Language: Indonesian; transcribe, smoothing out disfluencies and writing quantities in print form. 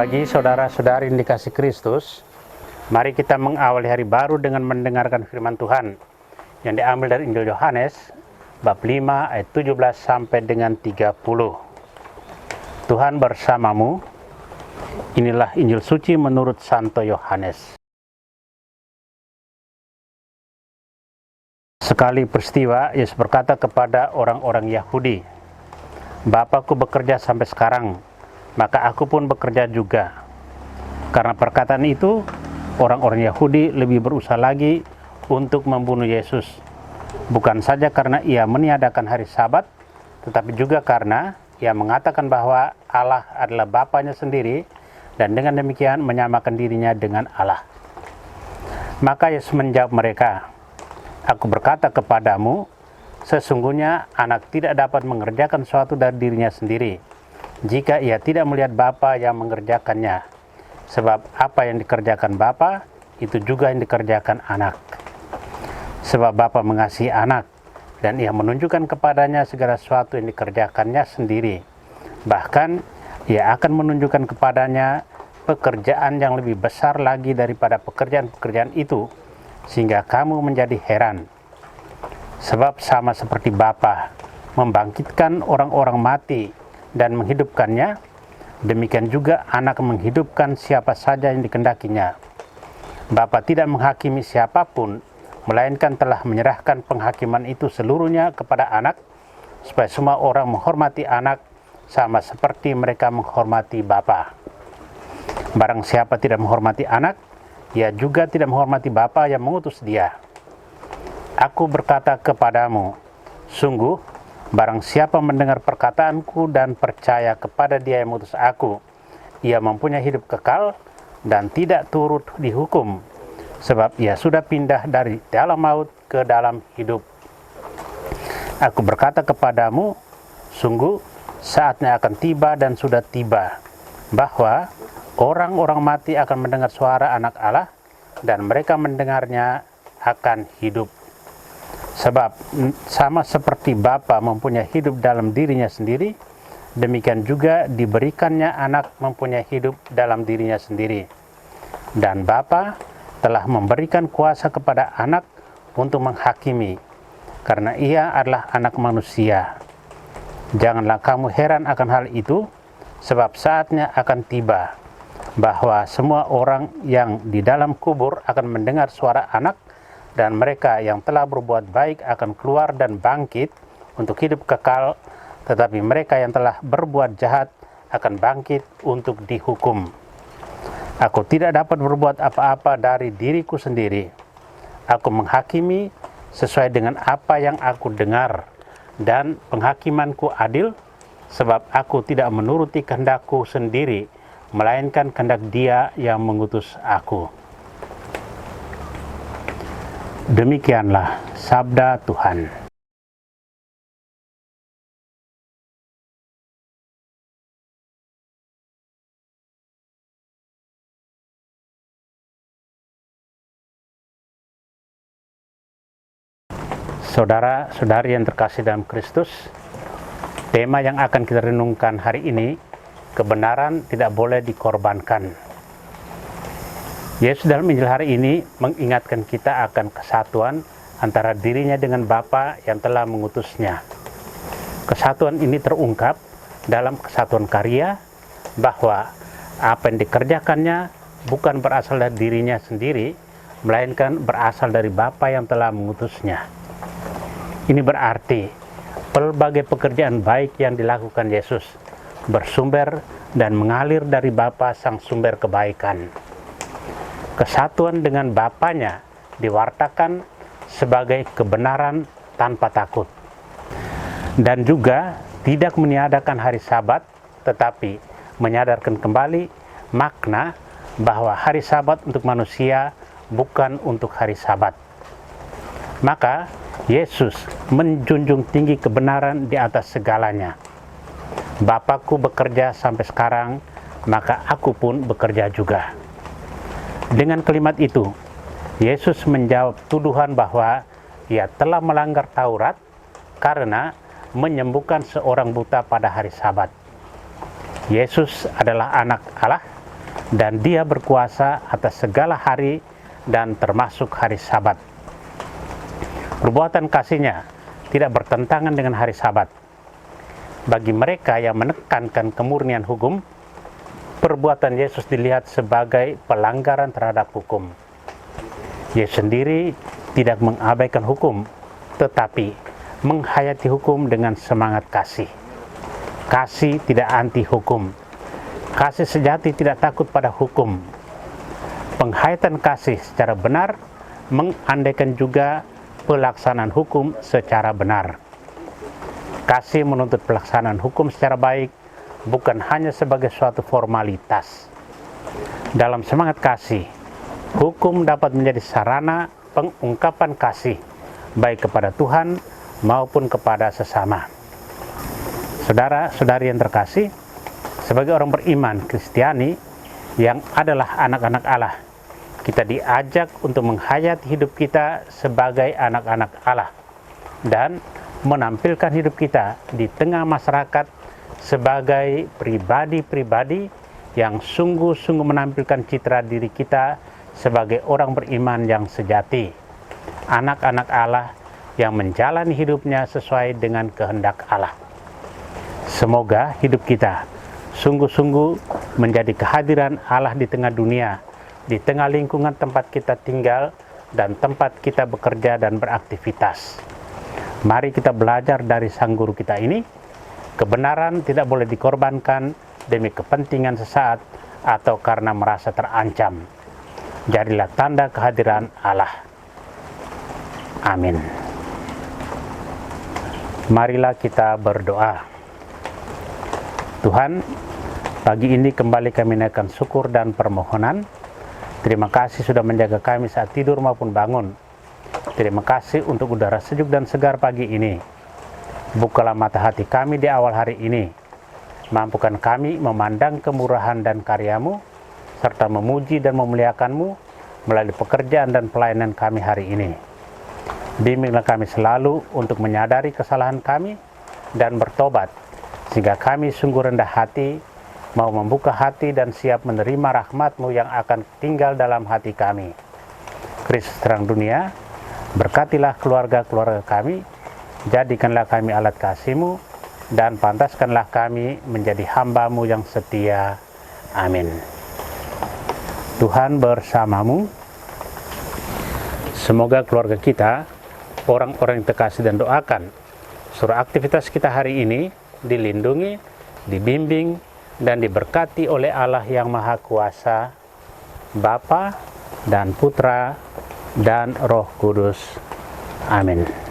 pagi saudara-saudari yang dikasih Kristus. Mari kita mengawali hari baru dengan mendengarkan firman Tuhan yang diambil dari Injil Yohanes bab 5 ayat 17 sampai dengan 30. Tuhan bersamamu. Inilah Injil suci menurut Santo Yohanes. Sekali peristiwa, Yesus berkata kepada orang-orang Yahudi, "Bapakku bekerja sampai sekarang, maka aku pun bekerja juga." Karena perkataan itu, orang-orang Yahudi lebih berusaha lagi untuk membunuh Yesus. Bukan saja karena ia meniadakan hari Sabat, tetapi juga karena ia mengatakan bahwa Allah adalah Bapanya sendiri dan dengan demikian menyamakan dirinya dengan Allah. Maka Yesus menjawab mereka, "Aku berkata kepadamu, sesungguhnya anak tidak dapat mengerjakan sesuatu dari dirinya sendiri, jika ia tidak melihat Bapa yang mengerjakannya. Sebab apa yang dikerjakan Bapa, itu juga yang dikerjakan anak. Sebab Bapa mengasihi anak, dan ia menunjukkan kepadanya segala sesuatu yang dikerjakannya sendiri. Bahkan, ia akan menunjukkan kepadanya pekerjaan yang lebih besar lagi daripada pekerjaan-pekerjaan itu, sehingga kamu menjadi heran. Sebab sama seperti Bapa membangkitkan orang-orang mati dan menghidupkannya, demikian juga anak menghidupkan siapa saja yang dikehendakinya. Bapa tidak menghakimi siapapun, melainkan telah menyerahkan penghakiman itu seluruhnya kepada anak, supaya semua orang menghormati anak sama seperti mereka menghormati Bapa. Barang siapa tidak menghormati anak, ia juga tidak menghormati Bapa yang mengutus dia. Aku berkata kepadamu, sungguh, barang siapa mendengar perkataanku dan percaya kepada dia yang mengutus aku, ia mempunyai hidup kekal dan tidak turut dihukum, sebab ia sudah pindah dari dalam maut ke dalam hidup. Aku berkata kepadamu, sungguh, saatnya akan tiba dan sudah tiba, bahwa orang-orang mati akan mendengar suara Anak Allah, dan mereka mendengarnya akan hidup. Sebab sama seperti Bapa mempunyai hidup dalam dirinya sendiri, demikian juga diberikannya anak mempunyai hidup dalam dirinya sendiri. Dan Bapa telah memberikan kuasa kepada anak untuk menghakimi, karena ia adalah anak manusia. Janganlah kamu heran akan hal itu, sebab saatnya akan tiba, bahwa semua orang yang di dalam kubur akan mendengar suara anak, dan mereka yang telah berbuat baik akan keluar dan bangkit untuk hidup kekal, tetapi mereka yang telah berbuat jahat akan bangkit untuk dihukum. Aku tidak dapat berbuat apa-apa dari diriku sendiri. Aku menghakimi sesuai dengan apa yang aku dengar, dan penghakimanku adil, sebab aku tidak menuruti kehendakku sendiri, melainkan kehendak Dia yang mengutus aku." Demikianlah sabda Tuhan. Saudara-saudari yang terkasih dalam Kristus, tema yang akan kita renungkan hari ini, kebenaran tidak boleh dikorbankan. Yesus dalam Injil hari ini mengingatkan kita akan kesatuan antara dirinya dengan Bapa yang telah mengutusnya. Kesatuan ini terungkap dalam kesatuan karya, bahwa apa yang dikerjakannya bukan berasal dari dirinya sendiri, melainkan berasal dari Bapa yang telah mengutusnya. Ini berarti pelbagai pekerjaan baik yang dilakukan Yesus bersumber dan mengalir dari Bapa sang sumber kebaikan. Kesatuan dengan Bapanya diwartakan sebagai kebenaran tanpa takut, dan juga tidak meniadakan hari Sabat, tetapi menyadarkan kembali makna bahwa hari Sabat untuk manusia bukan untuk hari Sabat. Maka Yesus menjunjung tinggi kebenaran di atas segalanya. Bapakku bekerja sampai sekarang, maka aku pun bekerja juga. Dengan kalimat itu, Yesus menjawab tuduhan bahwa ia telah melanggar Taurat karena menyembuhkan seorang buta pada hari Sabat. Yesus adalah anak Allah dan Dia berkuasa atas segala hari dan termasuk hari Sabat. Perbuatan kasih-Nya tidak bertentangan dengan hari Sabat. Bagi mereka yang menekankan kemurnian hukum, perbuatan Yesus dilihat sebagai pelanggaran terhadap hukum. Yesus sendiri tidak mengabaikan hukum, tetapi menghayati hukum dengan semangat kasih. Kasih tidak anti hukum. Kasih sejati tidak takut pada hukum. Penghayatan kasih secara benar mengandaikan juga pelaksanaan hukum secara benar. Kasih menuntut pelaksanaan hukum secara baik, bukan hanya sebagai suatu formalitas. Dalam semangat kasih, hukum dapat menjadi sarana pengungkapan kasih, baik kepada Tuhan maupun kepada sesama. Saudara-saudari yang terkasih, sebagai orang beriman Kristiani yang adalah anak-anak Allah, kita diajak untuk menghayati hidup kita sebagai anak-anak Allah dan menampilkan hidup kita di tengah masyarakat sebagai pribadi-pribadi yang sungguh-sungguh menampilkan citra diri kita sebagai orang beriman yang sejati, anak-anak Allah yang menjalani hidupnya sesuai dengan kehendak Allah. Semoga hidup kita sungguh-sungguh menjadi kehadiran Allah di tengah dunia, di tengah lingkungan tempat kita tinggal dan tempat kita bekerja dan beraktivitas. Mari kita belajar dari sang guru kita ini. Kebenaran tidak boleh dikorbankan demi kepentingan sesaat atau karena merasa terancam. Jadilah tanda kehadiran Allah. Amin. Marilah kita berdoa. Tuhan, pagi ini kembali kami naikkan syukur dan permohonan. Terima kasih sudah menjaga kami saat tidur maupun bangun. Terima kasih untuk udara sejuk dan segar pagi ini. Bukalah mata hati kami di awal hari ini. Mampukan kami memandang kemurahan dan karya-Mu, serta memuji dan memuliakan-Mu melalui pekerjaan dan pelayanan kami hari ini. Bimbinglah kami selalu untuk menyadari kesalahan kami dan bertobat, sehingga kami sungguh rendah hati, mau membuka hati dan siap menerima rahmat-Mu yang akan tinggal dalam hati kami. Kristus terang dunia, berkatilah keluarga-keluarga kami, jadikanlah kami alat kasih-Mu, dan pantaskanlah kami menjadi hamba-Mu yang setia. Amin. Tuhan bersamamu. Semoga keluarga kita, orang-orang yang terkasih dan doakan, seluruh aktivitas kita hari ini dilindungi, dibimbing, dan diberkati oleh Allah yang Maha Kuasa, Bapa dan Putra dan Roh Kudus. Amin.